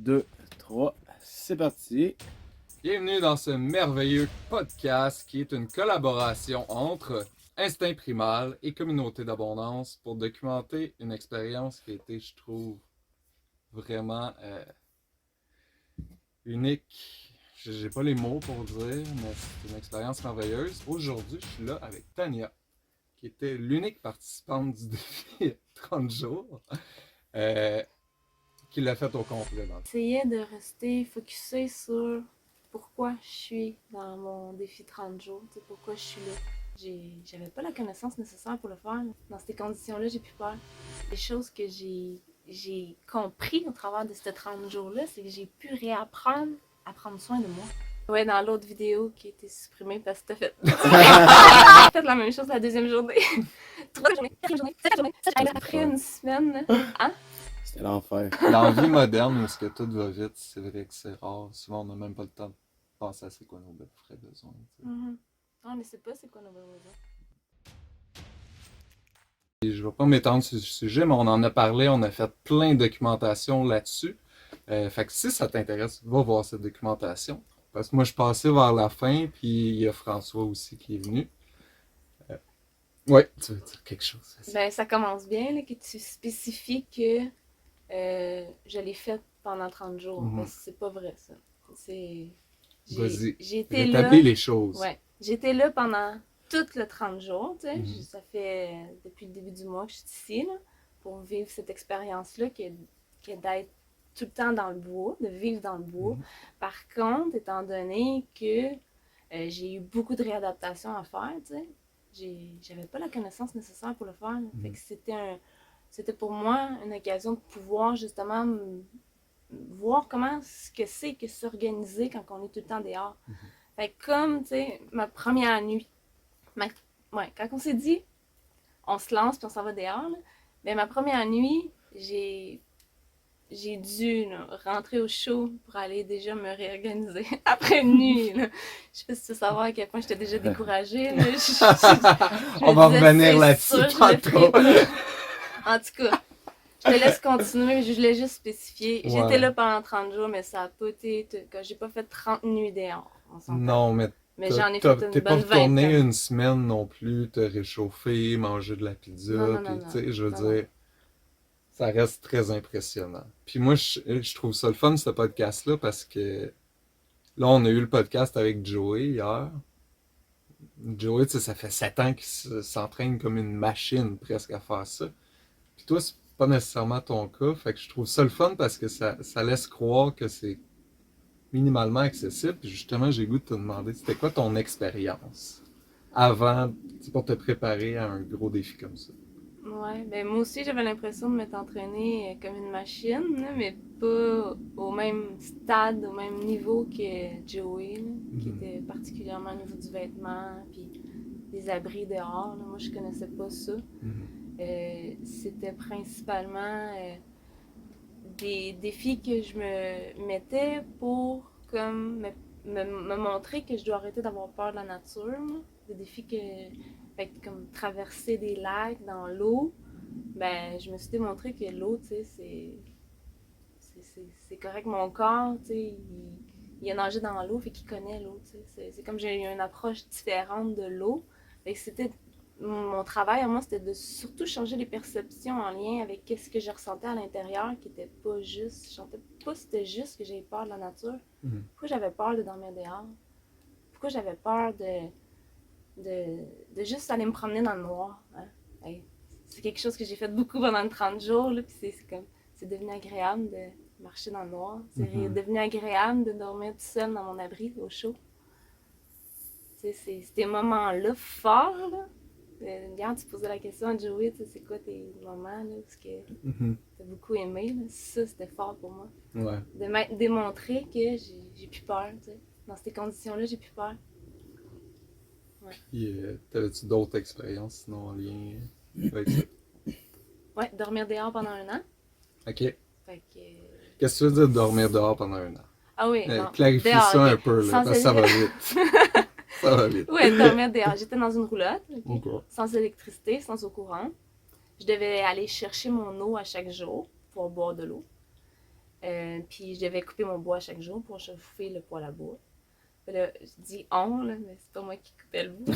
2, 3, c'est parti. Bienvenue dans ce merveilleux podcast qui est une collaboration entre Instinct Primal et Communauté d'Abondance pour documenter une expérience qui a été, je trouve, vraiment unique. J'ai pas les mots pour dire, mais c'est une expérience merveilleuse. Aujourd'hui, je suis là avec Tania, qui était l'unique participante du défi 30 jours, qui l'a fait au complet. J'essayais de rester focusée sur pourquoi je suis dans mon défi 30 jours, pourquoi je suis là. J'avais pas la connaissance nécessaire pour le faire. Dans ces conditions-là, j'ai plus peur. Les choses que j'ai compris au travers de ces 30 jours-là, c'est que j'ai pu réapprendre à prendre soin de moi. Ouais, dans l'autre vidéo qui a été supprimée parce que t'as fait... fait la même chose la deuxième journée. Troisième journée, quatrième journée, septième journée. Après une semaine, hein? C'était l'enfer. Dans la vie moderne où ce que tout va vite, c'est vrai que c'est rare. Souvent, on n'a même pas le temps de penser à c'est quoi nos vrais besoins. Mm-hmm. Non, mais c'est pas c'est quoi nos vrais besoins. Et je ne vais pas m'étendre sur ce sujet, mais on en a parlé, on a fait plein de documentation là-dessus. Fait que si ça t'intéresse, va voir cette documentation. Parce que moi, je passais vers la fin, puis il y a François aussi qui est venu. Ouais, tu veux dire quelque chose? Ben, ça commence bien, là, que tu spécifies que je l'ai fait pendant 30 jours. Mhm. Parce que c'est pas vrai, ça. Vas-y, J'ai été là. rétablis les choses. Ouais. J'étais là pendant tout le 30 jours, tu sais. Mhm. Ça fait depuis le début du mois que je suis ici, là, pour vivre cette expérience-là qui est d'être tout le temps dans le bois, de vivre dans le bois. Mhm. Par contre, étant donné que j'ai eu beaucoup de réadaptation à faire, tu sais, j'avais pas la connaissance nécessaire pour le faire. Mhm. Fait que c'était pour moi une occasion de pouvoir justement voir comment ce que c'est que s'organiser quand on est tout le temps dehors. Mhm. Fait que comme, tu sais, ma première nuit, quand on s'est dit, on se lance puis on s'en va dehors, là, ben, ma première nuit, j'ai dû là, rentrer au chaud pour aller déjà me réorganiser après une nuit. Là. Je sais pas si tu veux savoir à quel point j'étais déjà découragée. Là. On va revenir là-dessus tantôt. En tout cas, je te laisse continuer. Je voulais juste spécifier. Ouais. J'étais là pendant 30 jours, mais ça a pas été... J'ai pas fait 30 nuits dehors. Non, mais j'en ai fait une t'es pas bonne retourné vingtaine. une semaine non plus, te réchauffer, manger de la pizza, Non, puis tu sais, je veux non. dire, ça reste très impressionnant. Puis moi, je trouve ça le fun, ce podcast-là, parce que là, on a eu le podcast avec Joey hier. Joey, tu sais, ça fait 7 ans qu'il s'entraîne comme une machine presque à faire ça. Puis toi, c'est pas nécessairement ton cas, fait que je trouve ça le fun parce que ça laisse croire que c'est minimalement accessible. Puis justement, j'ai le goût de te demander, c'était quoi ton expérience avant, pour te préparer à un gros défi comme ça? Ouais, ben moi aussi j'avais l'impression de m'être entraînée comme une machine, là, mais pas au même stade, au même niveau que Joey, là, qui était particulièrement au niveau du vêtement, puis des abris dehors. Là. Moi je connaissais pas ça. C'était principalement des défis que je me mettais pour comme me montrer que je dois arrêter d'avoir peur de la nature. Là. Des défis que fait que comme traverser des lacs dans l'eau, ben je me suis démontré que l'eau, tu sais, c'est correct. Mon corps, tu sais, il a nagé dans l'eau, fait qu'il connaît l'eau, tu sais. C'est comme j'ai eu une approche différente de l'eau. Fait que c'était mon travail à moi, c'était de surtout changer les perceptions en lien avec ce que je ressentais à l'intérieur, qui était pas juste. Je sentais pas c'était juste que j'avais peur de la nature. Pourquoi j'avais peur de dormir dehors? Pourquoi j'avais peur de juste aller me promener dans le noir? Hein? Hey, c'est quelque chose que j'ai fait beaucoup pendant 30 jours, là, puis c'est devenu agréable de marcher dans le noir. C'est devenu agréable de dormir tout seul dans mon abri, au chaud. C'est ces moments-là forts, là. Regarde, tu posais la question à Joey, c'est quoi tes moments, là, parce que t'as beaucoup aimé, là. Ça, c'était fort pour moi. Ouais. De m'être démontré que j'ai plus peur, tu sais. Dans ces conditions-là, j'ai plus peur. Ouais. Puis, t'avais-tu d'autres expériences, sinon en lien avec ça? Ouais, dormir dehors pendant 1 an. OK. Fait que... Qu'est-ce que tu veux dire dormir dehors pendant 1 an? Ah oui, non. Clarifie dehors, ça un okay. peu, là, parce que ça va vite. Ça va vite. Ouais, dormir dehors. J'étais dans une roulotte, Okay. Sans électricité, sans eau courante. Je devais aller chercher mon eau à chaque jour pour boire de l'eau. Puis je devais couper mon bois chaque jour pour chauffer le poêle à bois. Puis là, je dis on, là, mais c'est pas moi qui coupais le bois.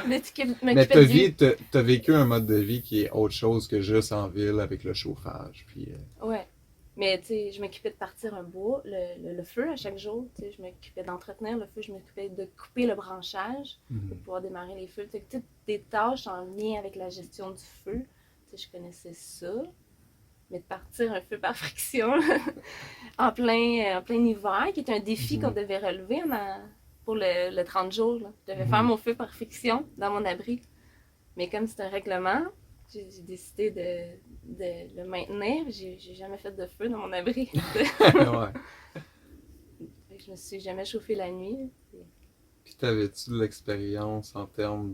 Mais tu Mais m'occupais du... t'as vécu un mode de vie qui est autre chose que juste en ville avec le chauffage. Puis, Ouais. Mais tu sais, je m'occupais de partir un bois, le feu à chaque jour. Tu sais, je m'occupais d'entretenir le feu, je m'occupais de couper le branchage pour pouvoir démarrer les feux. Tu sais, toutes des tâches en lien avec la gestion du feu. Tu sais, je connaissais ça. Mais de partir un feu par friction là, en plein hiver, qui est un défi qu'on devait relever pour le 30 jours. Là. Je devais faire mon feu par friction dans mon abri. Mais comme c'est un règlement, j'ai décidé de le maintenir. J'ai jamais fait de feu dans mon abri. ouais. Je me suis jamais chauffée la nuit. Puis t'avais-tu de l'expérience en termes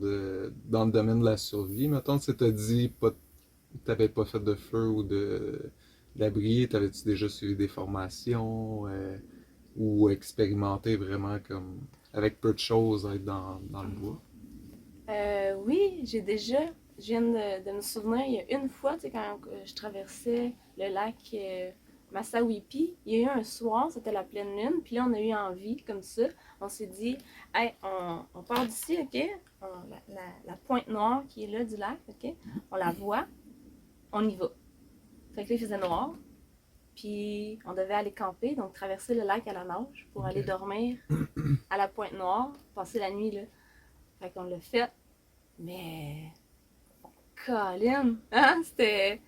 dans le domaine de la survie, mettons, tu t'as dit t'avais pas fait de feu ou d'abri, t'avais-tu déjà suivi des formations ou expérimenté vraiment comme avec peu de choses être dans le bois? Oui, je viens de me souvenir, il y a une fois, tu sais, quand je traversais le lac Massawipi, il y a eu un soir, c'était la pleine lune, puis là, on a eu envie, comme ça, on s'est dit, hey, on part d'ici, OK? La pointe noire qui est là du lac, OK? On la voit, on y va. Fait que là, il faisait noir, puis on devait aller camper, donc traverser le lac à la nage pour aller dormir à la pointe noire, passer la nuit là. Fait qu'on l'a fait, mais Colin, hein? C'était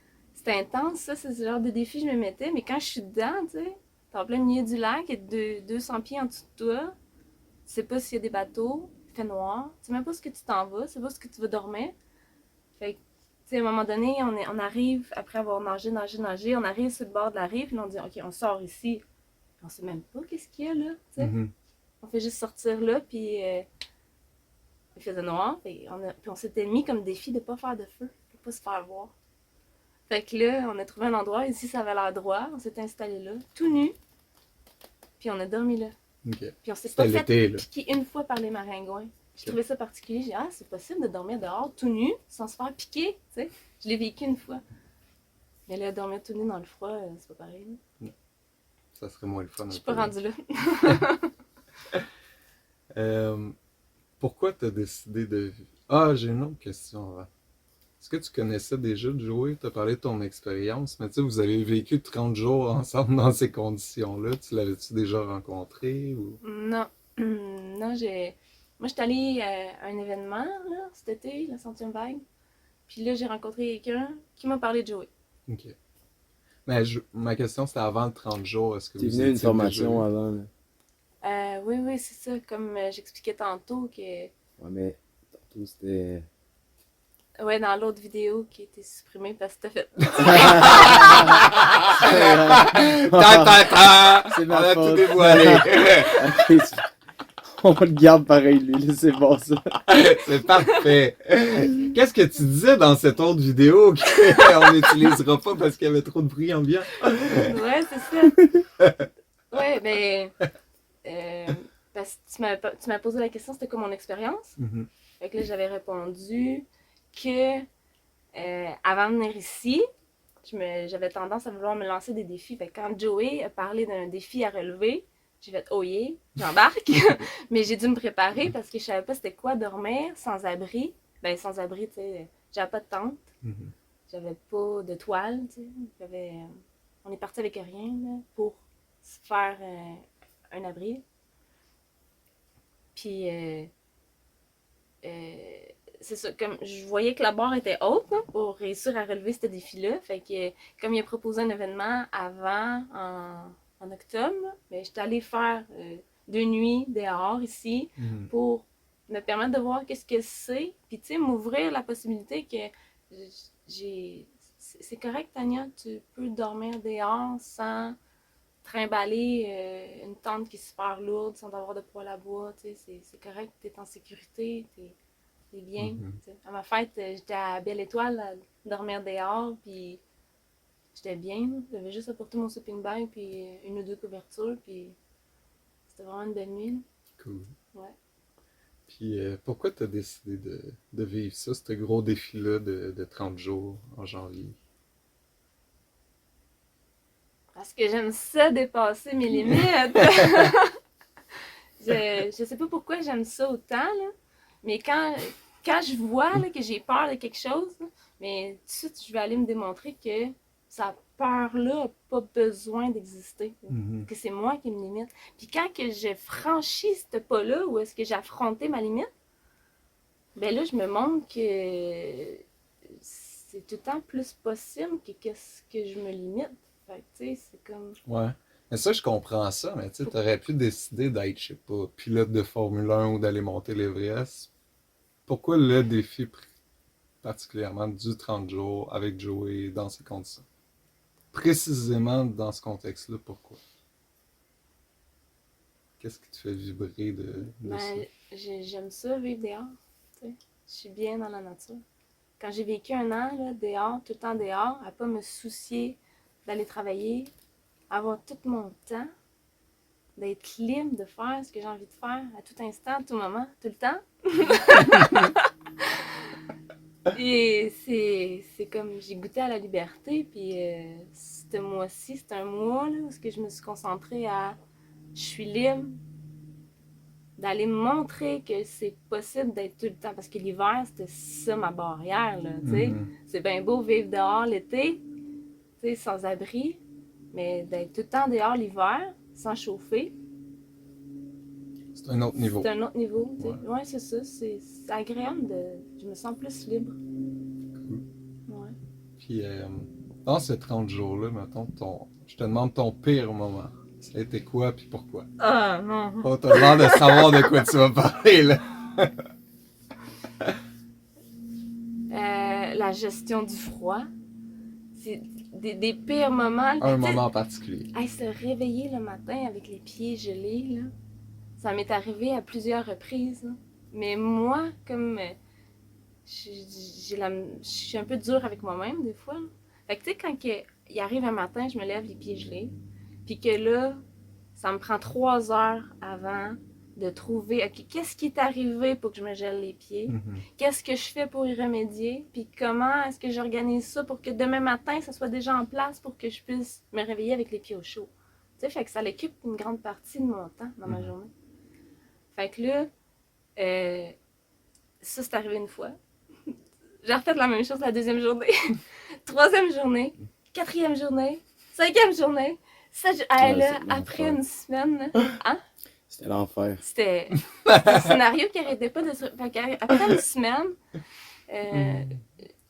intense, ça, c'est ce genre de défi que je me mettais, mais quand je suis dedans, tu sais, t'es en plein milieu du lac, et 200 pieds en dessous de toi, tu sais pas s'il y a des bateaux, il fait noir, tu sais même pas ce que tu t'en vas, tu sais pas ce que tu vas dormir. Fait que, tu sais, à un moment donné, on arrive, après avoir nagé, on arrive sur le bord de la rive, puis on dit, OK, on sort ici. On sait même pas qu'est-ce qu'il y a là, tu sais. Mhm. On fait juste sortir là, puis il faisait noir, puis on s'était mis comme défi de pas faire de feu, de pas se faire voir. Fait que là, on a trouvé un endroit, ici ça avait l'air droit, on s'est installé là, tout nu, puis on a dormi là. Ok. Puis on s'est C'était pas fait l'été, là. piquer une fois par les maringouins. J'ai trouvé ça particulier, j'ai dit, ah, c'est possible de dormir dehors tout nu, sans se faire piquer, tu sais. Je l'ai vécu une fois. Mais là, dormir tout nu dans le froid, c'est pas pareil. Ça serait moins le fun. Je suis pas rendue là. Pourquoi t'as décidé de... Ah, j'ai une autre question avant. Est-ce que tu connaissais déjà Joey? T'as parlé de ton expérience, mais tu sais, vous avez vécu 30 jours ensemble dans ces conditions-là. Tu l'avais-tu déjà rencontré ou... Non, non, moi, j'étais allée à un événement, là, cet été, la centième vague. Puis là, j'ai rencontré quelqu'un qui m'a parlé de Joey. Ok. Mais ma question, c'était avant le 30 jours. Est-ce que T'es vous venu à une étiez formation déjà... avant, là. Oui, oui, c'est ça. Comme j'expliquais tantôt que... Ouais, mais tantôt c'était. Ouais, dans l'autre vidéo qui a été supprimée parce que t'as fait... Ta, ta, ta! C'est On ma a tout faute. dévoilé. Ok, on le garde pareil, lui, là, c'est bon ça. C'est parfait. Qu'est-ce que tu disais dans cette autre vidéo qu'on n'utilisera pas parce qu'il y avait trop de bruit ambiant? Ouais, c'est ça. Ouais, ben... parce que tu m'as posé la question, c'était quoi mon expérience? Mhm. Fait que là, j'avais répondu que avant de venir ici, j'avais tendance à vouloir me lancer des défis. Fait que quand Joey a parlé d'un défi à relever, j'ai fait oh yeah, j'embarque. Mais j'ai dû me préparer parce que je savais pas c'était quoi dormir sans abri. Ben sans abri, tu sais, j'avais pas de tente, Mhm. j'avais pas de toile, tu sais. On est parti avec rien là, pour se faire un abri. Puis c'est ça, comme je voyais que la barre était haute là, pour réussir à relever ce défi-là. Fait que comme il a proposé un événement avant, en octobre, ben, j'étais allée faire 2 nuits dehors ici Mhm. pour me permettre de voir qu'est-ce que c'est. Puis tu sais, m'ouvrir la possibilité que c'est correct, Tania, tu peux dormir dehors sans trimballer une tente qui est super lourde, sans avoir de poêle à bois. Tu sais, c'est correct, t'es en sécurité, t'es bien. Mhm. Tu sais. À ma fête, j'étais à Belle Étoile à dormir dehors, puis j'étais bien. J'avais juste apporté mon sleeping bag, puis une ou deux couvertures, puis c'était vraiment une belle nuit. Cool. Ouais. Puis pourquoi tu as décidé de vivre ça, ce gros défi-là de 30 jours en janvier? Parce que j'aime ça dépasser mes limites. Je sais pas pourquoi j'aime ça autant, là. Mais quand je vois là, que j'ai peur de quelque chose, là, mais tout de suite, je vais aller me démontrer que cette peur-là n'a pas besoin d'exister. Là. Que c'est moi qui me limite. Puis quand que j'ai franchi ce pas-là, où est-ce que j'ai affronté ma limite, ben là, je me montre que c'est tout le temps plus possible que qu'est-ce que je me limite. Fait que, tu sais, c'est comme... Ouais. Mais ça, je comprends ça, mais tu sais, t'aurais pu décider d'être, je sais pas, pilote de Formule 1 ou d'aller monter l'Everest. Pourquoi le défi particulièrement du 30 jours avec Joey dans ces conditions? Précisément dans ce contexte-là, pourquoi? Qu'est-ce qui te fait vibrer de ça? Ben, j'aime ça, vivre dehors. Tu sais. Je suis bien dans la nature. Quand j'ai vécu un an, là, dehors, tout le temps dehors, à pas me soucier d'aller travailler, avoir tout mon temps, d'être libre de faire ce que j'ai envie de faire à tout instant, à tout moment, tout le temps. Et c'est comme j'ai goûté à la liberté, puis ce mois-ci, c'est un mois là, où est-ce que je me suis concentrée à je suis libre d'aller me montrer que c'est possible d'être tout le temps. Parce que l'hiver, c'était ça ma barrière, là, tu sais. C'est bien beau vivre dehors l'été, tu sais, sans abri, mais d'être tout le temps dehors l'hiver, sans chauffer, C'est un autre niveau. c'est un autre niveau, tu sais. Ouais. Ouais, c'est ça, c'est agréable je me sens plus libre. Cool. Ouais. Puis, dans ces 30 jours-là, mettons, je te demande ton pire moment. Ça a été quoi, puis pourquoi? Ah, non. On te demande de savoir de quoi tu vas parler, là. La gestion du froid. C'est des pires moments. Un Tu sais, moment en particulier. hey, se réveiller le matin avec les pieds gelés, là, ça m'est arrivé à plusieurs reprises. Là. Mais moi, comme je suis un peu dure avec moi-même des fois. Là. Fait que tu sais, quand il arrive un matin, je me lève les pieds gelés, puis que là, ça me prend 3 heures avant de trouver, OK, qu'est-ce qui est arrivé pour que je me gèle les pieds? Qu'est-ce que je fais pour y remédier? Puis comment est-ce que j'organise ça pour que demain matin, ça soit déjà en place pour que je puisse me réveiller avec les pieds au chaud? Tu sais, fait que ça occupe une grande partie de mon temps dans ma journée. Fait que là, ça, c'est arrivé une fois. J'ai refait la même chose la deuxième journée, troisième journée, quatrième journée, cinquième journée. Ça, là, après une semaine, hein? C'était l'enfer. C'était un scénario qui arrêtait pas de se... Fait après une semaine,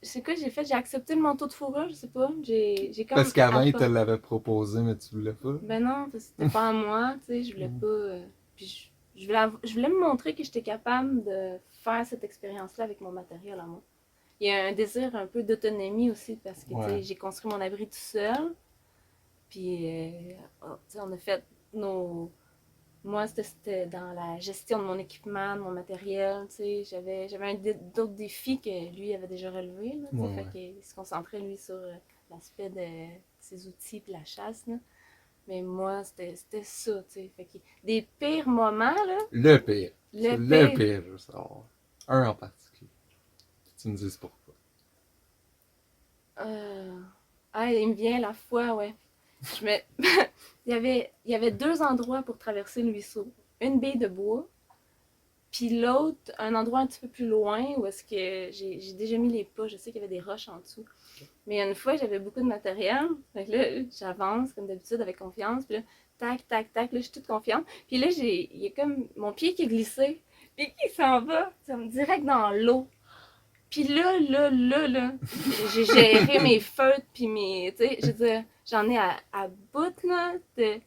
c'est quoi j'ai fait? J'ai accepté le manteau de fourrure, je sais pas. J'ai comme... Parce qu'avant, il te l'avait proposé, mais tu voulais pas. Ben non, parce que c'était pas à moi, tu sais, je voulais pas... Puis je voulais me montrer que j'étais capable de faire cette expérience-là avec mon matériel à moi. Il y a un désir un peu d'autonomie aussi, parce que, tu sais, j'ai construit mon abri tout seul. Puis, tu sais, on a fait nos... Moi, c'était dans la gestion de mon équipement, de mon matériel, tu sais. J'avais d'autres défis que lui avait déjà relevés, là, tu sais. Fait qu'il se concentrait, lui, sur l'aspect de ses outils puis la chasse, là. Mais moi, c'était ça, tu sais. Fait que des pires moments, là... Le pire. Le pire, je veux savoir. Un en particulier. Tu me dises pourquoi. Ah, il me vient la fois, ouais. il y avait 2 endroits pour traverser le ruisseau. Une baie de bois, puis l'autre, un endroit un petit peu plus loin où est-ce que j'ai déjà mis les pas. Je sais qu'il y avait des roches en dessous. Mais une fois, j'avais beaucoup de matériel. Fait que là, j'avance comme d'habitude avec confiance. Puis là, tac, tac, tac, là, je suis toute confiante. Puis là, il y a comme mon pied qui est glissé, puis qui s'en va, ça me direct dans l'eau. Puis là, j'ai géré mes feutres, puis mes, tu sais, je veux dire, j'en ai à bout, là, de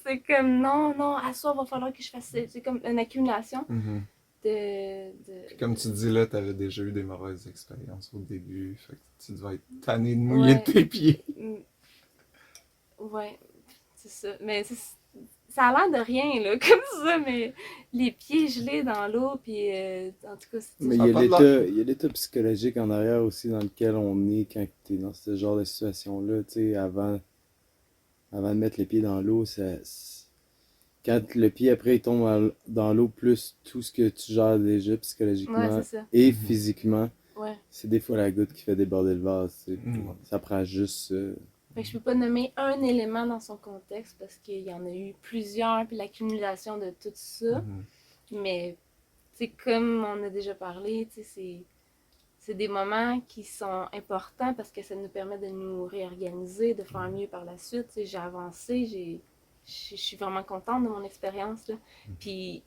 c'est comme, non, à soir, il va falloir que je fasse, c'est comme une accumulation Puis comme tu dis là, t'avais déjà eu des mauvaises expériences au début, fait que tu devais être tanné de mouiller tes pieds. Ouais, c'est ça. Mais ça a l'air de rien, là, comme ça, mais les pieds gelés dans l'eau, puis en tout cas, c'est... Mais il y a l'état psychologique en arrière aussi dans lequel on est quand tu es dans ce genre de situation-là. Tu sais, avant de mettre les pieds dans l'eau, quand le pied après il tombe dans l'eau, plus tout ce que tu gères déjà psychologiquement et physiquement, c'est des fois la goutte qui fait déborder le vase. Tu sais. Ça prend juste Fait que je peux pas nommer un élément dans son contexte parce qu'il y en a eu plusieurs, puis l'accumulation de tout ça. Mhm. Mais, tu sais, comme on a déjà parlé, tu sais, c'est des moments qui sont importants parce que ça nous permet de nous réorganiser, de faire mieux par la suite. Tu sais, j'ai avancé, je suis vraiment contente de mon expérience, là. Puis,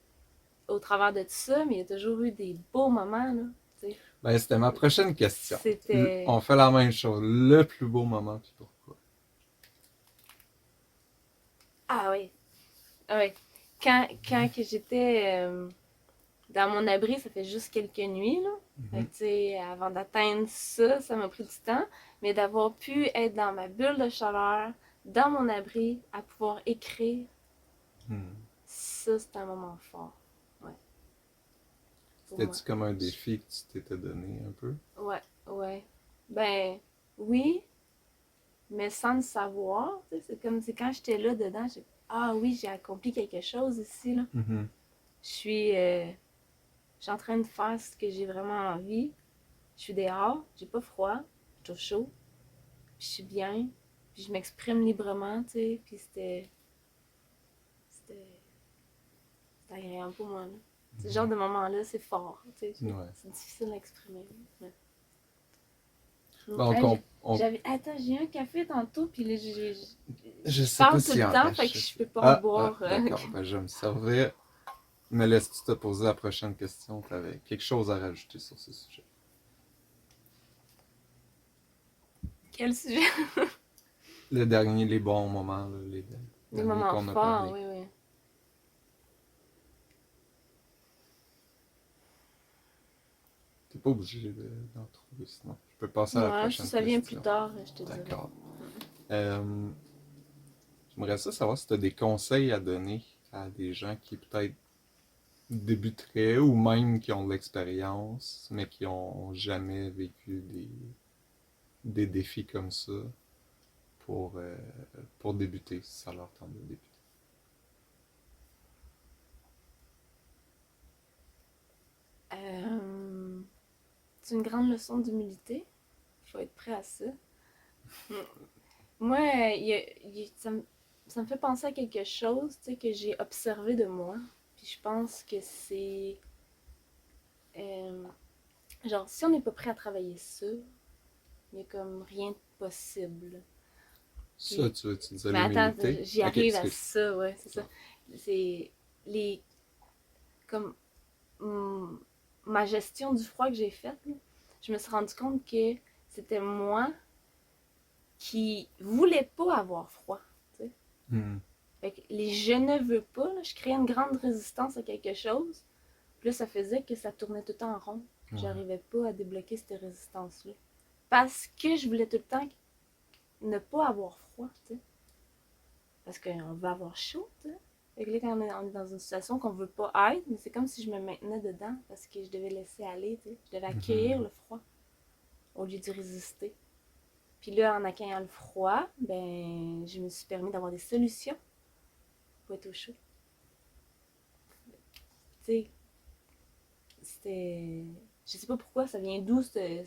au travers de tout ça, mais il y a toujours eu des beaux moments, là. Tu sais, Ben, c'était ma prochaine question. c'était... On fait la même chose. Le plus beau moment, puis pourquoi? Ah oui, ah oui. Quand que j'étais dans mon abri, ça fait juste quelques nuits, là. Fait que, tu sais, avant d'atteindre ça, ça m'a pris du temps. Mais d'avoir pu être dans ma bulle de chaleur, dans mon abri, à pouvoir écrire, Hmm. ça, c'est un moment fort. Ouais. Pour moi. C'était-tu comme un défi que tu t'étais donné un peu? Ouais, ouais. Ben, oui, mais sans le savoir. Tu sais, c'est comme, c'est quand j'étais là dedans, ah oui, j'ai accompli quelque chose ici, là. Mhm. Je suis en train de faire ce que j'ai vraiment envie. Je suis dehors, j'ai pas froid, j'ai toujours chaud, puis je suis bien, puis je m'exprime librement, tu sais, puis c'était agréable pour moi, là. Ce genre de moment-là, c'est fort, tu sais, Ouais. c'est difficile à exprimer. Ouais. Donc, Hey, on... Attends, j'ai eu un café tantôt, puis là, Je je sais pas parle tout si le en temps, tâche. fait que je peux pas en boire. D'accord. Ben, je vais me servir. Me laisses-tu te poser la prochaine question? Tu avais quelque chose à rajouter sur ce sujet? Quel sujet? Le dernier, les bons moments, là, les Les derniers moments qu'on a forts, parlé. oui, oui. T'es pas obligé d'en trouver, sinon. Je peux passer à la Ouais, si prochaine ça vient plus question. tard, je te dirai. D'accord. J'aimerais savoir si tu as des conseils à donner à des gens qui peut-être débuteraient ou même qui ont de l'expérience, mais qui ont jamais vécu des défis comme ça pour, euh, pour débuter, si ça leur tente de débuter. C'est une grande leçon d'humilité. Il faut être prêt à ça. Moi, ça me fait penser à quelque chose, tu sais, que j'ai observé de moi. Puis je pense que c'est... euh, genre, si on n'est pas prêt à travailler ça, il n'y a comme rien de possible. Ça, Puis, tu disais mais attends, l'humilité? j'y Ok, arrive à excuse. ça, ouais, c'est ça. C'est les... Comme ma gestion du froid que j'ai faite, là, je me suis rendu compte que c'était moi qui voulais pas avoir froid. Tu sais. Hmm. Fait que les je ne veux pas, là, je créais une grande résistance à quelque chose. Puis là, ça faisait que ça tournait tout le temps en rond. Ouais. J'arrivais pas à débloquer cette résistance-là. Parce que je voulais tout le temps ne pas avoir froid. Tu sais. Parce qu'on veut avoir chaud. Tu sais. Fait que là, quand on est dans une situation qu'on veut pas être, mais c'est comme si je me maintenais dedans parce que je devais laisser aller. Tu sais. Je devais accueillir le froid au lieu d'y résister. Puis là, en accueillant le froid, ben, je me suis permis d'avoir des solutions pour être au chaud. Tu sais, c'était... Je sais pas pourquoi, ça vient d'où ce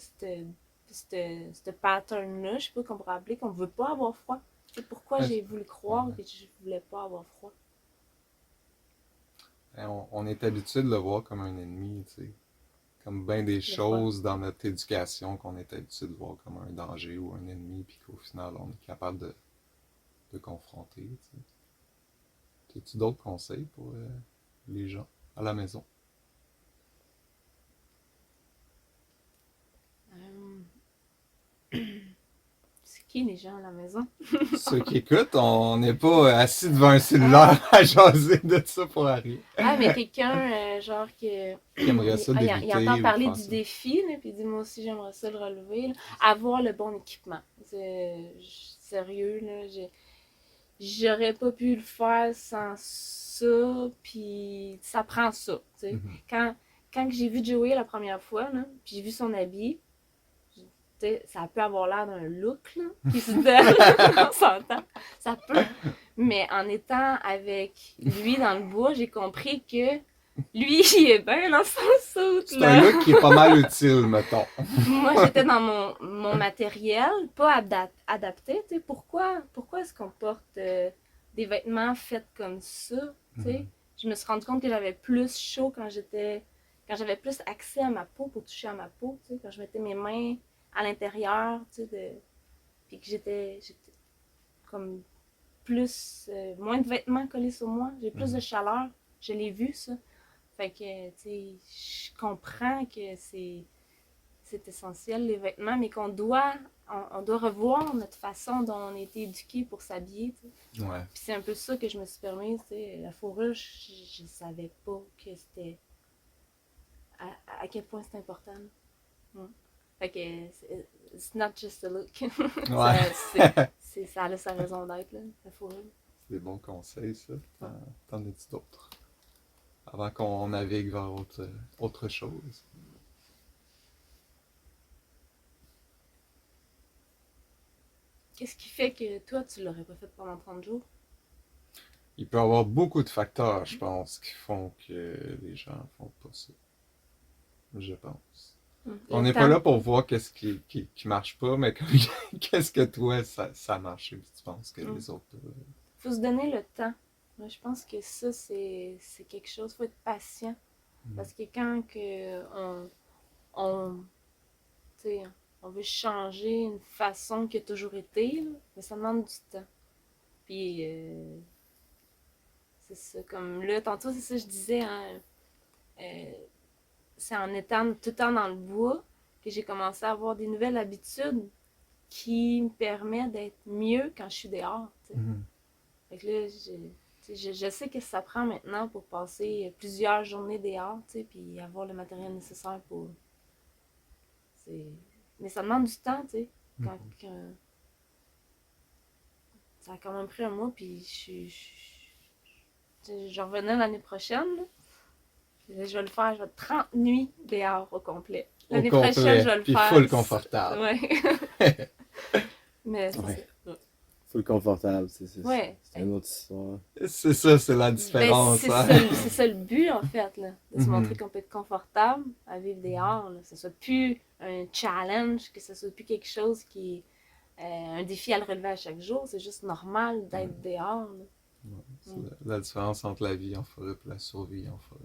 pattern-là, je sais pas qu'on pourrait appeler, qu'on veut pas avoir froid. Tu sais, pourquoi j'ai voulu croire que je voulais pas avoir froid. On est habitué de le voir comme un ennemi, tu sais. Comme bien des choses dans notre éducation qu'on est habitué de voir comme un danger ou un ennemi, puis qu'au final, on est capable de confronter, tu sais. As-tu d'autres conseils pour les gens à la maison? C'est qui les gens à la maison? Ceux qui écoutent, on n'est pas assis devant un cellulaire à jaser de ça pour rien. Ah, mais quelqu'un, genre, qui aimerait ça débuter. il entend parler ou du faire ça. défi, là, puis il dit, moi aussi, j'aimerais ça le relever. Là. Avoir le bon équipement. Sérieux, là, j'aurais pas pu le faire sans ça, puis ça prend ça. Tu sais. Mhm. Quand j'ai vu Joey la première fois, là, puis j'ai vu son habit, tu sais, ça peut avoir l'air d'un look là, qui se donne, on s'entend, ça peut. Mais en étant avec lui dans le bois, j'ai compris que Lui, il est bien dans son soute, C'est un là. look qui est pas mal utile, mettons. Moi, j'étais dans mon matériel, pas adapté, tu sais. Pourquoi est-ce qu'on porte des vêtements faits comme ça, tu sais? Mhm. Je me suis rendu compte que j'avais plus chaud quand j'avais plus accès à ma peau pour toucher à ma peau, tu sais. Quand je mettais mes mains à l'intérieur, tu sais, puis que j'étais comme moins de vêtements collés sur moi, j'ai plus de chaleur. Je l'ai vu, ça. Fait que, tu sais, je comprends que c'est essentiel, les vêtements, mais on doit revoir notre façon dont on a été éduqués pour s'habiller, tu sais. Ouais. Puis c'est un peu ça que je me suis permise, tu sais. La fourrure, je savais pas que c'était... à quel point c'était important. Mm. Fait que, it's not just a look. Ouais. Ça a sa raison d'être, là, la fourrure. C'est des bons conseils, ça. T'en as-tu d'autres? Avant qu'on navigue vers autre chose. Qu'est-ce qui fait que toi, tu l'aurais pas fait pendant 30 jours? Il peut y avoir beaucoup de facteurs, je pense, qui font que les gens font pas ça. Je pense. On Le n'est pas temps. là pour voir qu'est-ce qui marche pas, mais comme, qu'est-ce que toi, ça marche, puis tu penses que les autres... Faut se donner le temps. Moi, je pense que ça, c'est quelque chose. Faut être patient. Parce que quand on, tu sais, on veut changer une façon qui a toujours été, là, mais ça demande du temps. Puis, c'est ça. Comme là, tantôt, c'est ça que je disais, hein, c'est en étant tout le temps dans le bois que j'ai commencé à avoir des nouvelles habitudes qui me permettent d'être mieux quand je suis dehors, tu sais. Mhm. Fait que là, je sais que ça prend maintenant pour passer plusieurs journées dehors, tu sais, puis avoir le matériel nécessaire pour... Mais ça demande du temps, tu sais. Ça a quand même pris un mois, puis je revenais l'année prochaine, là. Je vais le faire, je vais 30 nuits dehors au complet. Au L'année prochaine, complet, je vais le puis faire. full confortable. Ouais. Mais c'est Ouais. ça. Full confortable, Ouais. c'est une autre histoire. C'est ça, c'est la Ben, différence. c'est Hein? c'est ça le but, en fait, là, de se Mhm. montrer qu'on peut être confortable à vivre dehors. Là. Que ce soit plus un challenge, que ce soit plus quelque chose qui est un défi à le relever à chaque jour. C'est juste normal d'être dehors. Là. C'est la différence entre la vie en forêt et la survie en forêt.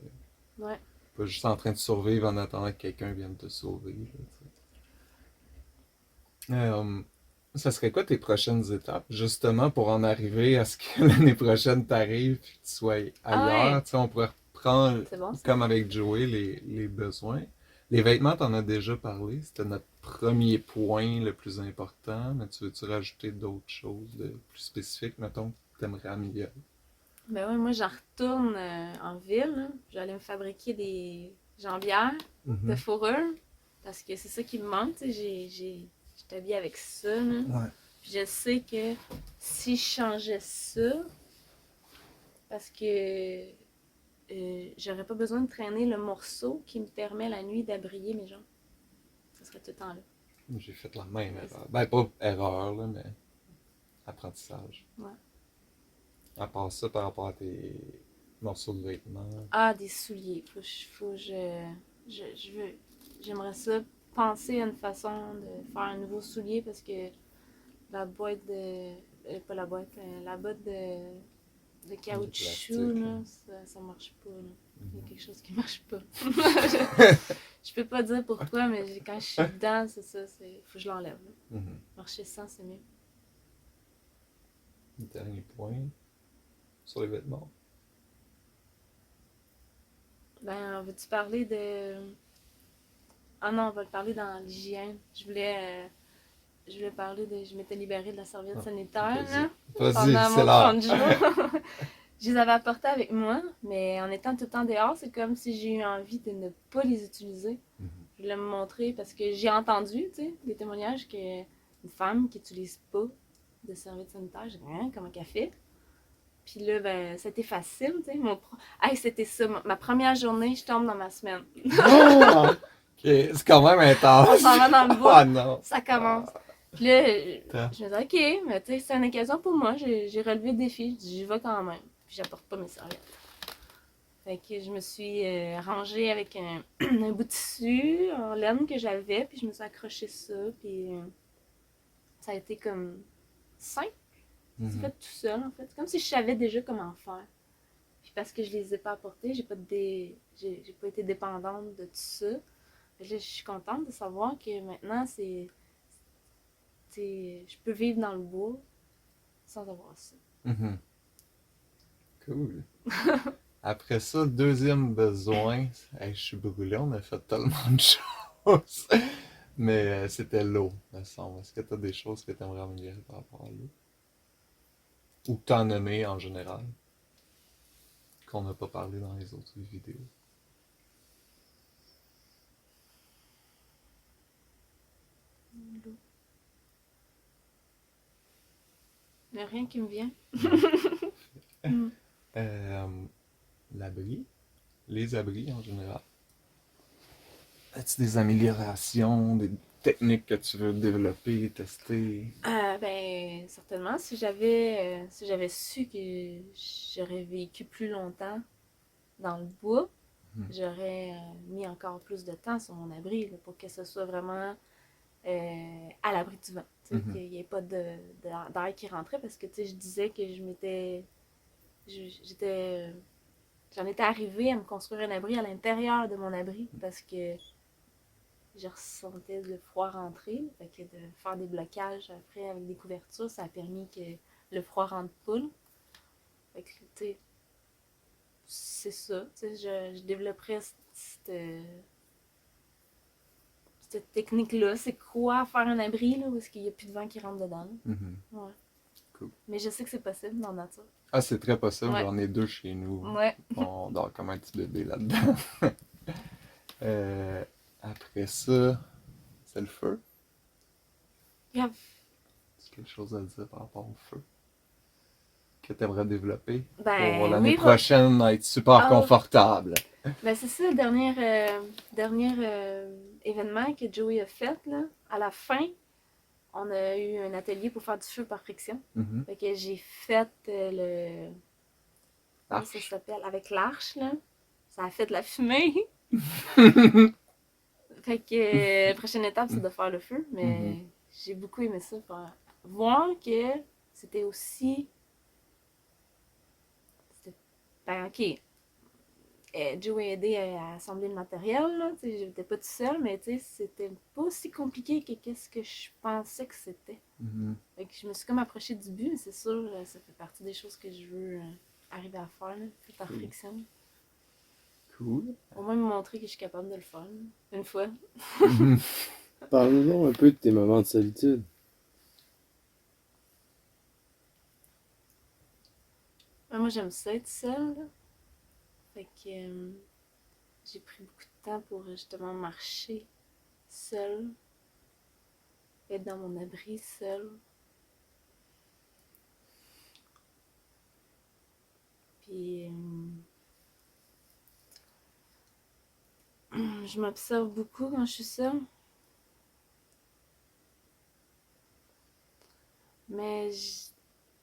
Ouais. Pas juste en train de survivre en attendant que quelqu'un vienne te sauver. Là, ça serait quoi tes prochaines étapes, justement, pour en arriver à ce que l'année prochaine t'arrive et que tu sois ailleurs? Ouais. Tu sais, on pourrait reprendre, C'est bon, ça. comme avec Joey, les besoins. Les vêtements, t'en as déjà parlé. C'était notre premier point le plus important. Mais tu veux-tu rajouter d'autres choses de plus spécifiques, mettons, que t'aimerais améliorer? Ben ouais, moi, j'en retourne en ville. Là. J'allais me fabriquer des jambières de Mhm. fourrure. Parce que c'est ça qui me manque. Tu sais, j'étais habillée avec ça. Là. Ouais. Puis je sais que si je changeais ça, parce que j'aurais pas besoin de traîner le morceau qui me permet la nuit d'abrier mes jambes. Ça serait tout le temps là. J'ai fait la même erreur. Ben, pas erreur, là, mais apprentissage. Ouais. À part ça, par rapport à tes morceaux de vêtements. Ah, des souliers. J'aimerais ça penser à une façon de faire un nouveau soulier parce que la boîte de. Pas la boîte, la boîte de caoutchouc, là, ça marche pas. Là. Il y a quelque chose qui marche pas. Je peux pas dire pourquoi, mais quand je suis dedans, c'est ça. Faut que je l'enlève. Là. Mhm. Marcher sans, c'est mieux. Dernier point sur les vêtements. Ben, veux-tu parler de. Ah non, on va le parler dans l'hygiène. Je voulais parler de. Je m'étais libérée de la serviette Ah, sanitaire, vas-y. là, Vas-y, pendant c'est mon l'heure. 30 jours. Je les avais apportées avec moi, mais en étant tout le temps dehors, c'est comme si j'ai eu envie de ne pas les utiliser. Mhm. Je voulais me montrer parce que j'ai entendu, tu sais, des témoignages qu'une femme qui n'utilise pas de serviette sanitaire, j'ai dit, hein, comment qu'elle fait? Puis là, ben, c'était facile, tu sais. Hey, c'était ça, ma première journée, je tombe dans ma semaine. Oh! Ok, c'est quand même On intense. s'en va dans le bois. Ah non. Ça commence. Puis là, Attends. je me dis, OK, mais tu sais, c'est une occasion pour moi. J'ai relevé le défi. Je dis, j'y vais quand même. Puis j'apporte pas mes serviettes. Fait que je me suis rangée avec un bout de tissu en laine que j'avais, puis je me suis accroché ça, puis ça a été comme simple. C'est fait tout seul, en fait. C'est comme si je savais déjà comment faire. Puis parce que je les ai pas apportés, j'ai pas été dépendante de tout ça. Fait que là, je suis contente de savoir que maintenant, je peux vivre dans le bois sans avoir ça. Mhm. Cool. Après ça, deuxième besoin, hey, je suis brûlé, on a fait tellement de choses. Mais c'était l'eau, me semble. Est-ce que tu as des choses que tu aimerais améliorer par rapport à l'eau? Ou que tu en aimé en général, qu'on n'a pas parlé dans les autres vidéos? Il n'y a rien qui me vient. Non. L'abri, les abris en général. As-tu des améliorations, des techniques que tu veux développer, tester? Ben, certainement, si j'avais su que j'aurais vécu plus longtemps dans le bois, j'aurais mis encore plus de temps sur mon abri là, pour que ce soit vraiment à l'abri du vent. Qu'il n'y ait pas d'air qui rentrait parce que je disais que j'étais j'en étais arrivée à me construire un abri à l'intérieur de mon abri parce que je ressentais le froid rentrer. Fait que de faire des blocages après avec des couvertures, ça a permis que le froid rentre pas. Fait que, tu sais, c'est ça. Je développerais cette technique-là. C'est quoi faire un abri là, où est-ce qu'il n'y a plus de vent qui rentre dedans? Ouais. Cool. Mais je sais que c'est possible dans la nature. Ah, c'est très possible. Ouais. J'en ai deux chez nous. Ouais. On dort comme un petit bébé là-dedans. Après ça, c'est le feu. Grave. C'est quelque chose à dire par rapport au feu que tu aimerais développer pour Ben l'année oui, prochaine être super confortable. ben c'est ça, le dernier événement que Joey a fait, là. À la fin, on a eu un atelier pour faire du feu par friction. Fait que j'ai fait comment ça s'appelle? Avec l'arche, là. Ça a fait de la fumée. Fait que la prochaine étape, c'est de faire le feu. Mais j'ai beaucoup aimé ça. Voir que c'était aussi... Ben, OK. Joe a aidé à assembler le matériel, là. J'étais pas tout seul, mais c'était pas aussi compliqué que qu'est-ce que je pensais que c'était. Fait que je me suis comme approchée du but, mais c'est sûr, ça fait partie des choses que je veux arriver à faire, là, par friction. Cool. Au moins me montrer que je suis capable de le faire, là, une fois. Parle-nous un peu de tes moments de solitude. Moi, j'aime ça être seule, là. Fait que j'ai pris beaucoup de temps pour justement marcher seule, être dans mon abri seule. Puis je m'observe beaucoup quand je suis seule. Mais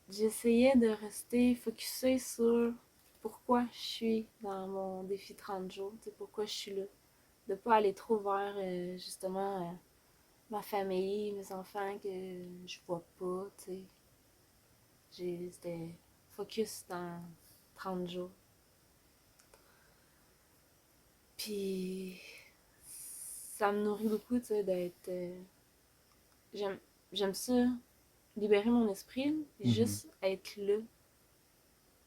j'essayais de rester focusée sur pourquoi je suis dans mon défi 30 jours, pourquoi je suis là. De pas aller trop vers justement ma famille, mes enfants que je vois pas, tu sais. C'était focus dans 30 jours. Puis ça me nourrit beaucoup, tu sais, d'être... j'aime ça, libérer mon esprit, puis juste être là,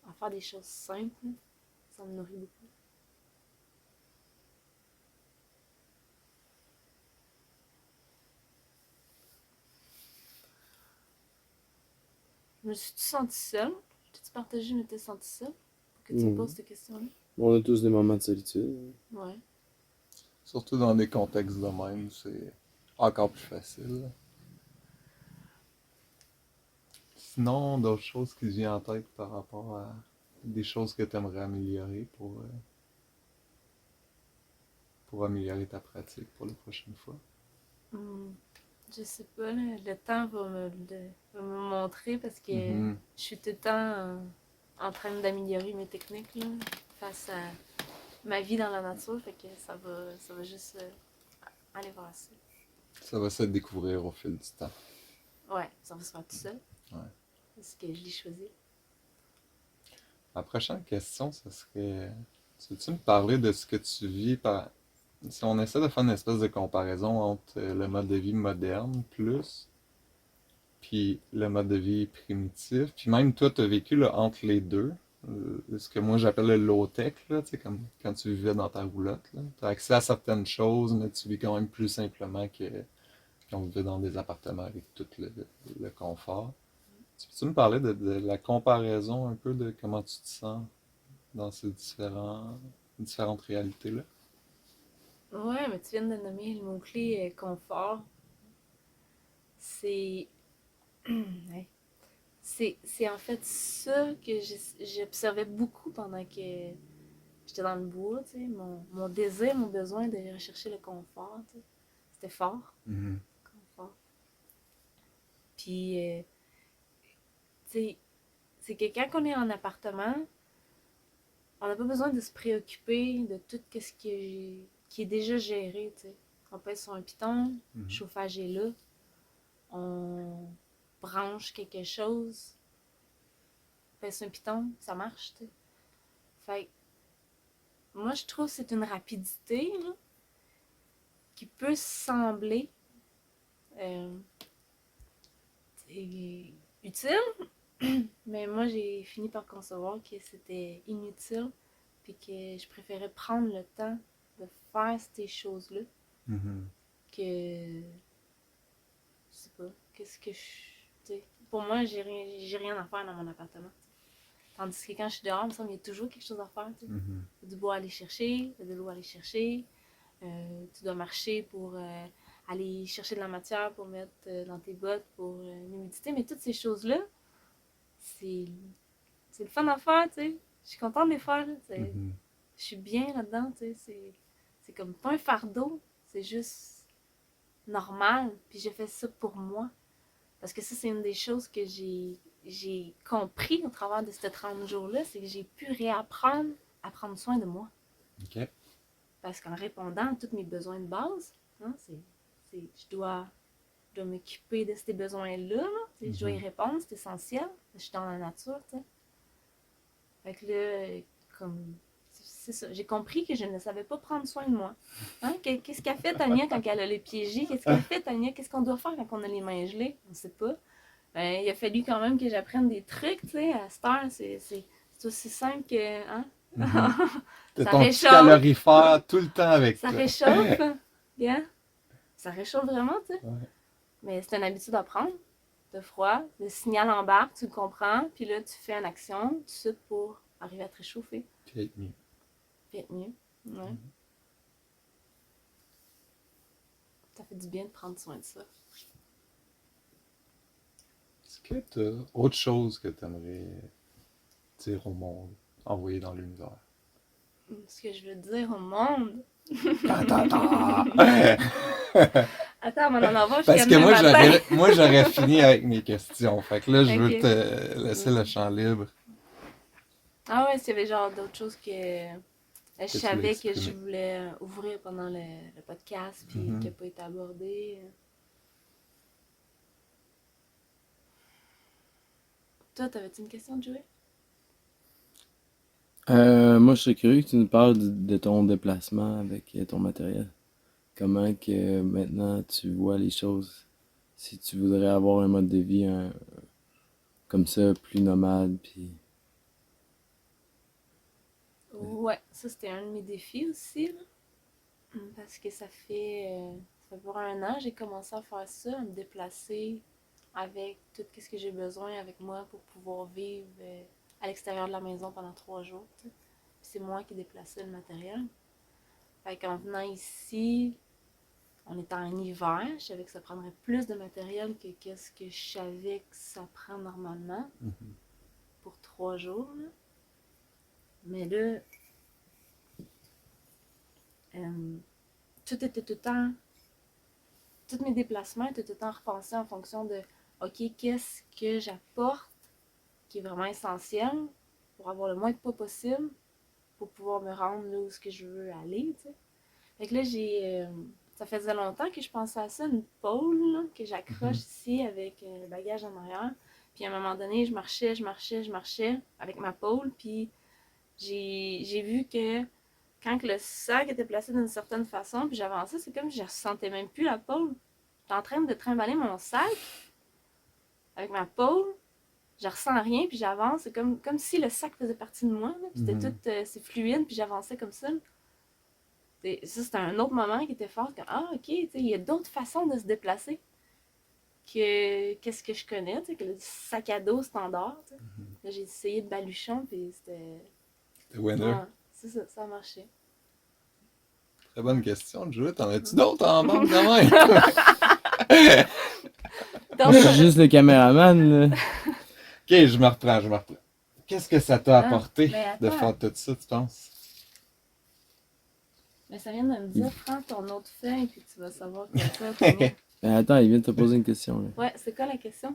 à faire des choses simples, ça me nourrit beaucoup. Je me suis-tu sentie seule? T'as-tu partagé, je m'étais sentie seule? Pour que tu me poses cette question-là. On a tous des moments de solitude. Ouais. Surtout dans des contextes de même, c'est encore plus facile. Sinon, d'autres choses qui te viennent en tête par rapport à des choses que tu aimerais améliorer pour améliorer ta pratique pour la prochaine fois? Je sais pas, là, le temps va me montrer parce que je suis tout le temps en train d'améliorer mes techniques là, face à ma vie dans la nature. Fait que ça va juste aller vers ça. Ça va se découvrir au fil du temps. Ouais, ça va se faire tout seul. Ouais. Parce que je l'ai choisi. Ma prochaine question, ce serait, tu veux-tu me parler de ce que tu vis si on essaie de faire une espèce de comparaison entre le mode de vie moderne plus, puis le mode de vie primitif, puis même toi, tu as vécu là, entre les deux, ce que moi j'appelle le low-tech, là, tu sais, comme quand tu vivais dans ta roulotte, là. Tu as accès à certaines choses, mais tu vis quand même plus simplement que quand on vivait dans des appartements avec tout le confort. Tu peux-tu me parler de la comparaison un peu de comment tu te sens dans ces différentes réalités-là? Ouais, mais tu viens de nommer le mot-clé confort. C'est. Ouais. C'est en fait ça que j'observais beaucoup pendant que j'étais dans le bois, tu sais. Mon désir, mon besoin de rechercher le confort, tu sais. C'était fort, Mhm. confort. Puis, tu sais, c'est que quand on est en appartement, on n'a pas besoin de se préoccuper de tout ce qui est déjà géré, tu sais. On pèse sur un piton, le Mhm. chauffage est là, on branche quelque chose, on pèse sur un piton, ça marche, tu sais. Fait que moi, je trouve que c'est une rapidité là, qui peut sembler euh, utile, mais moi, j'ai fini par concevoir que c'était inutile, puis que je préférais prendre le temps de faire ces choses-là Mhm. que, je sais pas, qu'est-ce que je... tu sais, pour moi, j'ai rien à faire dans mon appartement. Tandis que quand je suis dehors, il me semble qu'il y a toujours quelque chose à faire. Tu sais. Mhm. Il y a du bois à aller chercher, il y a de l'eau à aller chercher. Tu dois marcher pour aller chercher de la matière pour mettre dans tes bottes pour l'humidité. Mais toutes ces choses-là, c'est c'est le fun à faire, tu sais. Je suis contente de les faire. Là, Mhm. je suis bien là-dedans, tu sais. C'est comme pas un fardeau, c'est juste normal. Puis j'ai fait ça pour moi. Parce que ça, c'est une des choses que j'ai compris au travers de ces 30 jours-là, c'est que j'ai pu réapprendre à prendre soin de moi. OK. Parce qu'en répondant à tous mes besoins de base, hein, je dois m'occuper de ces besoins-là. Là, je dois y Mhm. répondre, c'est essentiel. Je suis dans la nature, tu sais. Fait que là, comme. C'est ça. J'ai compris que je ne savais pas prendre soin de moi. Hein? Qu'est-ce qu'a fait Tania quand elle a les pieds gelés? Qu'est-ce qu'a fait Tania? Qu'est-ce qu'on doit faire quand on a les mains gelées? On ne sait pas. Ben, il a fallu quand même que j'apprenne des trucs, tu sais. À cette heure, c'est aussi simple que. Hein? Mhm. T'as Ça ton petit réchauffe. calorifère tout le temps avec Ça toi. réchauffe. Yeah. Ça réchauffe vraiment, tu sais. Ouais. Mais c'est une habitude à prendre. De froid, le signal embarque, tu le comprends, puis là, tu fais une action tout de suite pour arriver à te réchauffer. Puis être mieux. Puis être mieux. Ouais. Ça fait du bien de prendre soin de ça. Est-ce que t'as autre chose que t'aimerais dire au monde, envoyer dans l'univers? Ce que je veux dire au monde. Ta, ta, ta! Attends, on va en avoir jusqu'à Parce que demain matin. moi j'aurais fini avec mes questions. Fait que là, je veux Ok. te laisser le champ libre Ah ouais, s'il y avait genre d'autres choses que je que tu veux savais que je exprimer. voulais ouvrir pendant le podcast, puis qui Mhm. n'a pas été abordé. Toi, t'avais-tu une question, Joey? Moi, je serais curieux que tu nous parles de ton déplacement avec ton matériel. Comment que maintenant tu vois les choses. Si tu voudrais avoir un mode de vie comme ça, plus nomade, puis... Ouais, ça c'était un de mes défis aussi, là. Parce que ça fait pour un an, j'ai commencé à faire ça, à me déplacer avec tout ce que j'ai besoin avec moi pour pouvoir vivre à l'extérieur de la maison pendant 3 jours. Tu sais. C'est moi qui déplaçais le matériel. Fait qu'en venant ici, on était en hiver, je savais que ça prendrait plus de matériel que qu'est-ce que je savais que ça prend normalement Mhm. pour 3 jours. Là. Mais là, euh, tout était tout le temps tous mes déplacements étaient tout le temps repensés en fonction de OK, qu'est-ce que j'apporte qui est vraiment essentiel pour avoir le moins de pas possible pour pouvoir me rendre là où ce que je veux aller, tu sais. Fait que là, ça faisait longtemps que je pensais à ça, une pôle là, que j'accroche ici avec le bagage en arrière. Puis à un moment donné, je marchais avec ma pôle, puis j'ai vu que quand le sac était placé d'une certaine façon, puis j'avançais, c'est comme si je ressentais même plus la pôle. J'étais en train de trimballer mon sac avec ma pôle, je ressens rien, puis j'avance. C'est comme si le sac faisait partie de moi. Là, puis c'était tout, c'est fluide, puis j'avançais comme ça. Ça, c'était un autre moment qui était fort. Comme, ah, ok, il y a d'autres façons de se déplacer que qu'est-ce que je connais, que le sac à dos standard. Là, j'ai essayé de baluchon, puis c'était... C'était winner. Ouais, c'est ça, ça a marché. Très bonne question, Joey. T'en as-tu d'autres en banque de même? Donc, C'est juste le caméraman, là. Ok, je me reprends. Qu'est-ce que ça t'a apporté mais de attends. faire tout ça, tu penses? mais ça vient de me dire, prends ton autre feuille, puis tu vas savoir quoi ça. Combien. Ben, attends, il vient de te poser une question, là. Ouais, c'est quoi la question?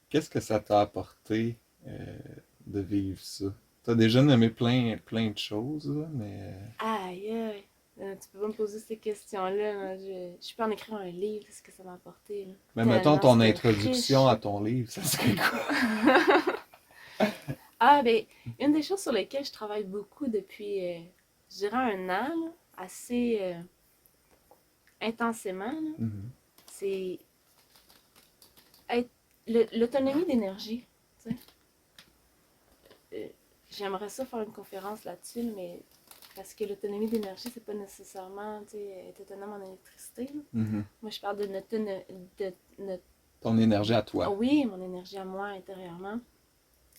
Qu'est-ce que ça t'a apporté de vivre ça? T'as déjà nommé plein de choses, là, mais... Aïe, aïe. Tu peux pas me poser ces questions-là. Moi, je peux en écrire un livre, c'est ce que ça m'a apporté. Là. Mais mettons ton Tellement, c'était introduction riche. à ton livre, ça serait quoi? Ah, ben, une des choses sur lesquelles je travaille beaucoup depuis, je dirais, un an, là, assez intensément, là, Mhm. c'est l'autonomie d'énergie. Tu sais. J'aimerais ça faire une conférence là-dessus, mais parce que l'autonomie d'énergie, c'est pas nécessairement être autonome en électricité. Là. Mhm. Moi, je parle de notre... Ton énergie à toi. Ah oui, mon énergie à moi intérieurement.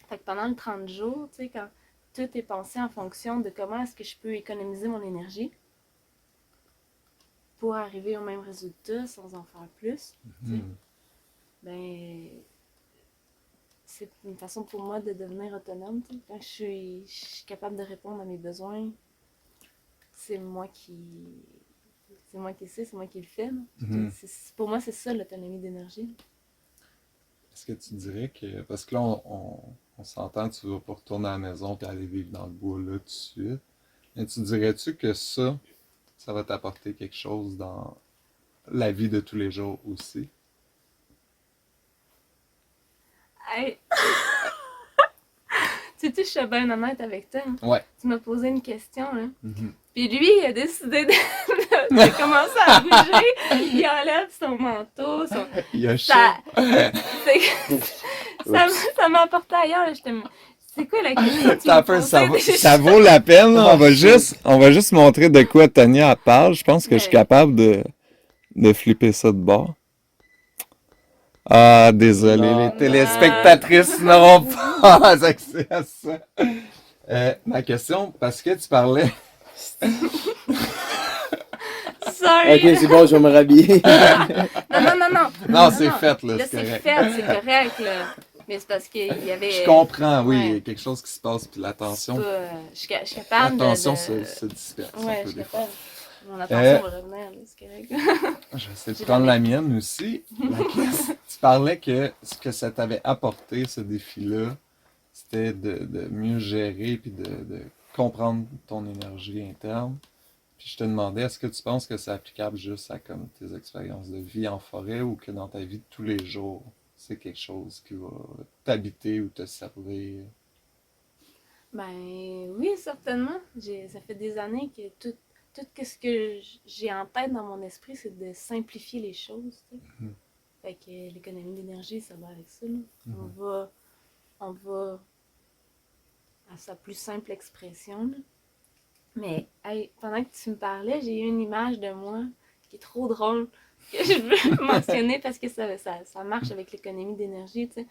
Fait que pendant le 30 jours, tu sais, quand tout est pensé en fonction de comment est-ce que je peux économiser mon énergie pour arriver au même résultat sans en faire plus, tu sais, Mhm. ben, c'est une façon pour moi de devenir autonome. Tu sais. Quand je suis capable de répondre à mes besoins, c'est moi qui sais, c'est moi qui le fais. Là. Mhm. Pour moi, c'est ça l'autonomie d'énergie. Est-ce que tu dirais que... Parce que là, on s'entend, tu vas pas retourner à la maison et aller vivre dans le bois là tout de suite. Mais tu dirais-tu que ça va t'apporter quelque chose dans la vie de tous les jours aussi? Hey. Tu sais, je suis bien honnête avec toi. Hein. Ouais. Tu m'as posé une question, là. Mhm. Puis lui, il a décidé de commencer à bouger. Il enlève son manteau, Il y a chaud. Ça m'a apporté ailleurs. Là. C'est quoi la question? Tu m'as posée? Ça vaut la peine. Là. On va juste montrer de quoi Tania parle. Je pense que je suis capable de flipper ça de bord. Ah, désolé, Non. les téléspectatrices n'auront pas accès à ça. Ma question, parce que tu parlais... Sorry. Ok, c'est bon, je vais me rhabiller. Non. Non, c'est fait, là, Là, c'est c'est correct. fait, c'est correct, là. Mais c'est parce qu'il y avait... Je comprends, oui, Ouais. il y a quelque chose qui se passe, puis l'attention... Je suis capable L'attention de... se disperse. Ouais, un je peu suis des fois. capable. Mon attention va revenir, là, c'est correct. Je vais essayer de J'ai prendre jamais- la mienne aussi. Tu parlais que ce que ça t'avait apporté, ce défi-là, c'était de mieux gérer puis de comprendre ton énergie interne. Puis je te demandais, est-ce que tu penses que c'est applicable juste à comme tes expériences de vie en forêt ou que dans ta vie de tous les jours, c'est quelque chose qui va t'habiter ou te servir? Ben oui, certainement. Ça fait des années que tout ce que j'ai en tête dans mon esprit, c'est de simplifier les choses. Tu sais. Mhm. Fait que l'économie d'énergie, ça va avec ça. Là. Mhm. On va à sa plus simple expression. Là. Mais hey, pendant que tu me parlais, j'ai eu une image de moi qui est trop drôle que je veux mentionner parce que ça marche avec l'économie d'énergie. Tu sais.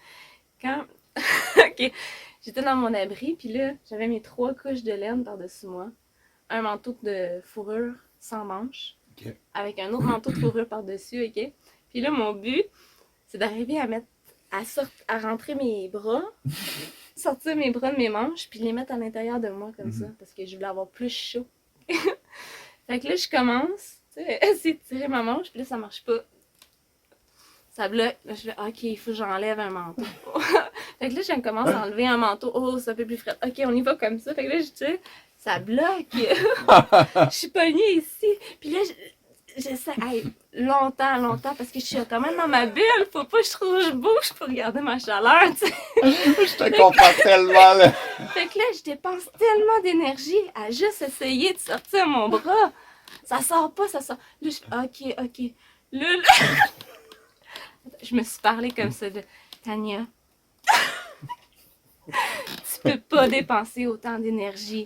Quand ok, j'étais dans mon abri, puis là, j'avais mes 3 couches de laine par-dessus moi, un manteau de fourrure sans manches, Ok. avec un autre manteau de fourrure par-dessus, ok? Puis là, mon but, c'est d'arriver à rentrer mes bras, sortir mes bras de mes manches, puis les mettre à l'intérieur de moi comme ça, parce que je voulais avoir plus chaud. Fait que là, je commence, tu sais, à essayer de tirer ma manche, puis là, ça marche pas. Ça bloque. Là, je fais, ok, il faut que j'enlève un manteau. Fait Fait que là, je commence à enlever un manteau. Oh, c'est un peu plus frais. OK, on y va comme ça. Fait que là, tu sais, ça bloque. Je suis pognée ici. Puis là, j'essaie longtemps parce que je suis quand même dans ma bulle. Faut pas que je bouge pour garder ma chaleur, tu sais. Je te comprends tellement, là. Fait que là, je dépense tellement d'énergie à juste essayer de sortir mon bras. Ça sort pas, ça sort. Là, OK. Là, je me suis parlé comme ça de Tania. Tu peux pas dépenser autant d'énergie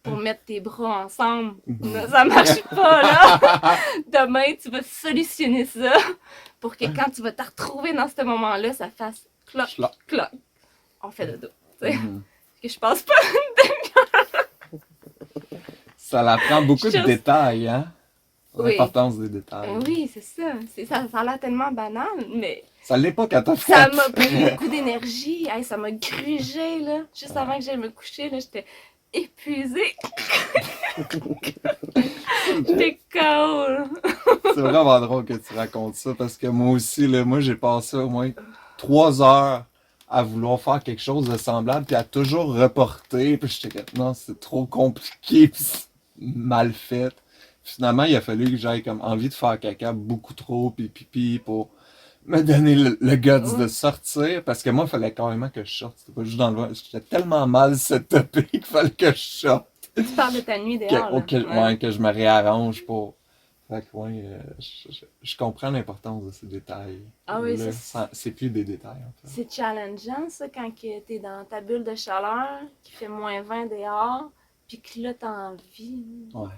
pour mettre tes bras ensemble. Non, ça marche pas, là. Demain, tu vas solutionner ça pour que quand tu vas te retrouver dans ce moment-là, ça fasse cloc, cloc. On fait le dos, tu sais. Que je pense pas. Ça l'apprend beaucoup de détails, hein? Oui. L'importance des détails. Oui, c'est ça. Ça a l'air tellement banal, mais Ça l'est pas quand t'as fait. ça m'a pris beaucoup d'énergie. Hey, ça m'a grugé, là. Juste avant que j'aille me coucher, là, j'étais épuisée. J'étais KO, là. C'est vraiment drôle que tu racontes ça parce que moi aussi, là, j'ai passé au moins 3 heures à vouloir faire quelque chose de semblable puis à toujours reporter. Puis j'étais comme, non, c'est trop compliqué puis c'est mal fait. Finalement, il a fallu que j'aille comme envie de faire caca beaucoup trop puis pipi pour me donner le guts de sortir parce que moi, il fallait carrément que je sorte. C'était pas juste dans le vent. J'étais tellement mal setupé qu'il fallait que je sorte. Tu parles de ta nuit dehors, là. Que je me réarrange pour... Fait que je comprends l'importance de ces détails. Ah oui, là, c'est plus des détails, en fait. C'est challengeant, ça, quand t'es dans ta bulle de chaleur, qui fait -20 dehors, puis que là, t'as envie. Ouais.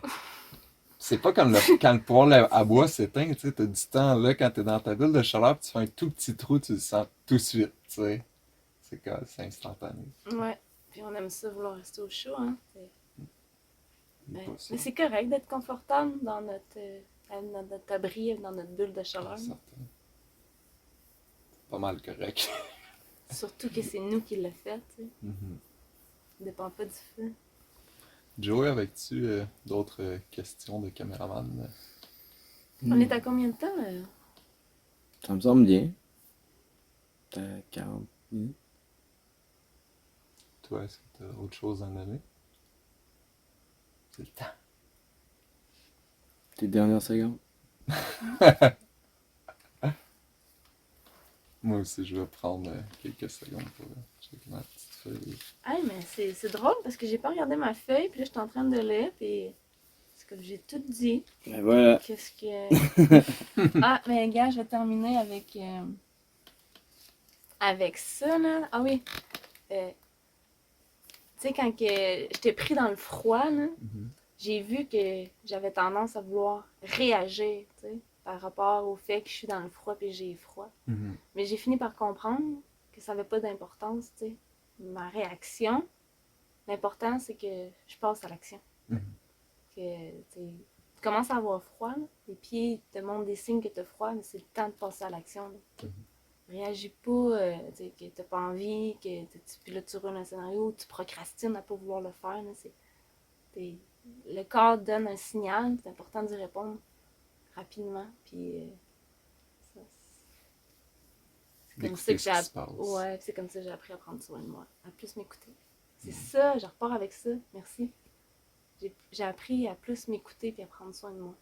C'est pas comme quand le poêle à bois s'éteint, tu sais, t'as du temps, là, quand t'es dans ta bulle de chaleur, puis tu fais un tout petit trou, tu le sens tout de suite, tu sais. C'est instantané. Ouais, puis on aime ça, vouloir rester au chaud, hein. Mais c'est correct d'être confortable dans notre abri, dans notre bulle de chaleur. C'est pas mal correct. Surtout que c'est nous qui l'a fait, tu sais. Ça dépend pas du feu. Joey, avais-tu d'autres questions de caméraman? On est à combien de temps? Ça me semble bien. T'as 40 minutes. Toi, est-ce que t'as autre chose à nommer? C'est le temps. Tes dernières secondes. Moi aussi, je vais prendre quelques secondes pour checker ma petite feuille. Hey, mais c'est drôle parce que j'ai pas regardé ma feuille, puis là, je suis en train de lire, puis c'est comme j'ai tout dit. Et voilà. Qu'est-ce que... Ah, mais gars, je vais terminer avec ça, là. Ah oui. Tu sais, quand j'étais pris dans le froid, là, j'ai vu que j'avais tendance à vouloir réagir, tu sais, par rapport au fait que je suis dans le froid et j'ai froid. Mais j'ai fini par comprendre que ça n'avait pas d'importance, tu sais. Ma réaction, l'important, c'est que je passe à l'action. Que, tu commences à avoir froid, là, les pieds te montrent des signes que tu as froid, mais c'est le temps de passer à l'action. Réagis pas, que t'as pas envie, puis là tu roules un scénario, tu procrastines à pas vouloir le faire. Là, le corps donne un signal, c'est important d'y répondre rapidement. Puis c'est comme ça que c'est comme ça que j'ai appris à prendre soin de moi, à plus m'écouter. C'est ça, je repars avec ça, merci. J'ai appris à plus m'écouter et à prendre soin de moi.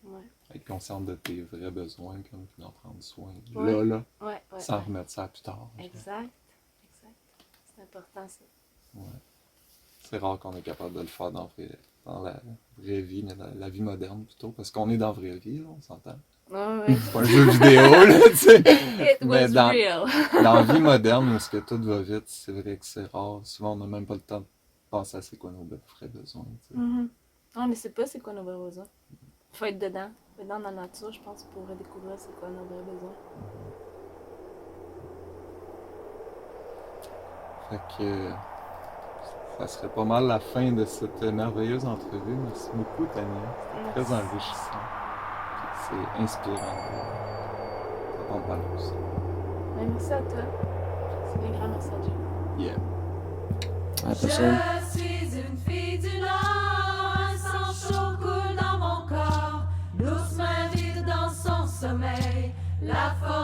Ouais. Être consciente de tes vrais besoins, comme d'en prendre soin. Ouais. Là. Ouais, sans remettre ça à plus tard. Exact. C'est important, ça. Ouais. C'est rare qu'on est capable de le faire dans la vraie vie, mais la vie moderne plutôt, parce qu'on est dans la vraie vie, là, on s'entend. Ouais. C'est pas un jeu vidéo, là, tu sais. It was real. Dans la vie moderne, où ce que tout va vite, c'est vrai que c'est rare. Souvent, on n'a même pas le temps de penser à c'est quoi nos vrais besoins, tu sais. Non, mais c'est pas c'est quoi nos vrais besoins. Faut être dedans. Faut être dans la nature, je pense, pour redécouvrir c'est quoi nos vrais besoins. Fait que ça serait pas mal la fin de cette merveilleuse entrevue. Merci beaucoup, Tania. C'était très enrichissant. C'est inspirant d'entendre parler de ça. Merci à toi. C'est un grand merci à Dieu. Yeah. À la prochaine. Je suis une fille du Nord, un sang chaud coule dans mon corps, l'ours m'invite dans son sommeil, la force